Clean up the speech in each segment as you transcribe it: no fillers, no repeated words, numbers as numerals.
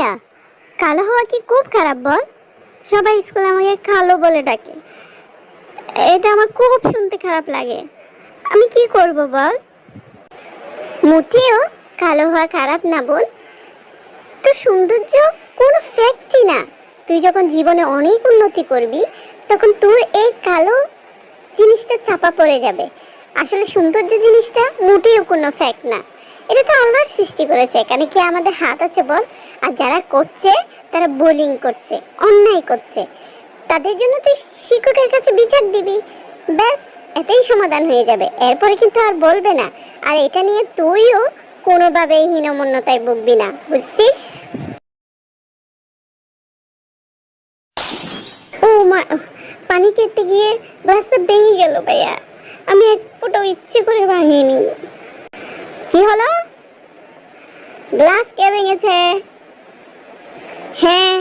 ভাইয়া, কালো হওয়া কি খুব খারাপ বল? সবাই স্কুলে আমাকে কালো বলে ডাকে। এটা আমার খুব শুনতে খারাপ লাগে। আমি কি করব বল? মোটেও কালো হওয়া খারাপ না বোন। তো সৌন্দর্য কোনো ফ্যাক্টই না। তুই যখন জীবনে অনেক উন্নতি করবি তখন তোর এই কালো জিনিসটা চাপা পড়ে যাবে। আসলে সৌন্দর্য জিনিসটা মোটেও কোনো ফ্যাক্ট না। এটা তো আল্লাহর সৃষ্টি করেছে, এখানে কি আমাদের হাত আছে বল? আর যারা করছে তারা বোলিং করছে, অন্যায় করছে, তাদের জন্য তুই শিক্ষকের কাছে বিচার দিবি, ব্যাস এতেই সমাধান হয়ে যাবে। এরপরে কিন্তু আর বলবে না। আর এটা নিয়ে তুইও কোনোভাবেই হীনমন্যতায় ভুগবি না, বুঝছিস? ও মা, পানি খেতে গিয়ে গ্লাসটা ভেঙে গেল ভাইয়া। আমি এক ফোঁটাও ইচ্ছে করে ভাঙিনি। কি হলো? গ্লাস কে ভেঙেছে? হ্যাঁ,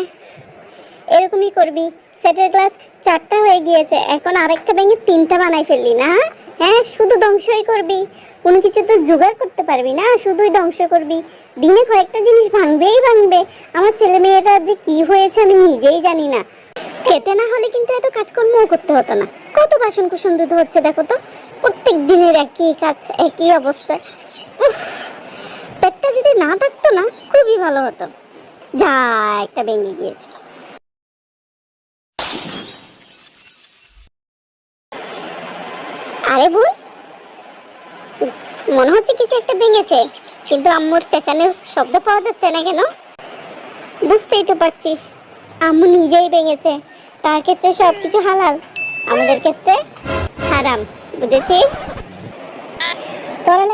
এরকমই করবি। সেটের গ্লাস 4টা হয়ে গিয়েছে, এখন আরেকটা ভেঙে 3টা বানাই ফেললি না? হ্যাঁ, শুধু ধ্বংসই করবি, কোনো কিছু তো জোগাড় করতে পারবি না, শুধুই ধ্বংস করবি। দিনে কয়েকটা জিনিস ভাঙবেই ভাঙবে। আমার ছেলে মেয়েটা যে কি হয়েছে আমি নিজেই জানি না। খেতে না হলে কিন্তু এত কাজকর্মও করতে হতো না। কত বাসন কুসন ধুতে হচ্ছে দেখো তো, প্রত্যেক দিনের একই কাজ, একই অবস্থা। উফ, পেটটা যদি না থাকতো না খুবই ভালো হতো। যা, একটা ভেঙে গিয়েছে। আরে ভুল, মনে হচ্ছে কিছু একটা ভেঙেছে, কিন্তু আম্মুর চেঁচানোর শব্দ পাওয়া যাচ্ছে না কেন? বুঝতেই তো পারছিস, আম্মু নিজেই ভেঙেছে। তার ক্ষেত্রে সবকিছু হালাল, আমাদের ক্ষেত্রে হারাম, বুঝেছিস? তোরা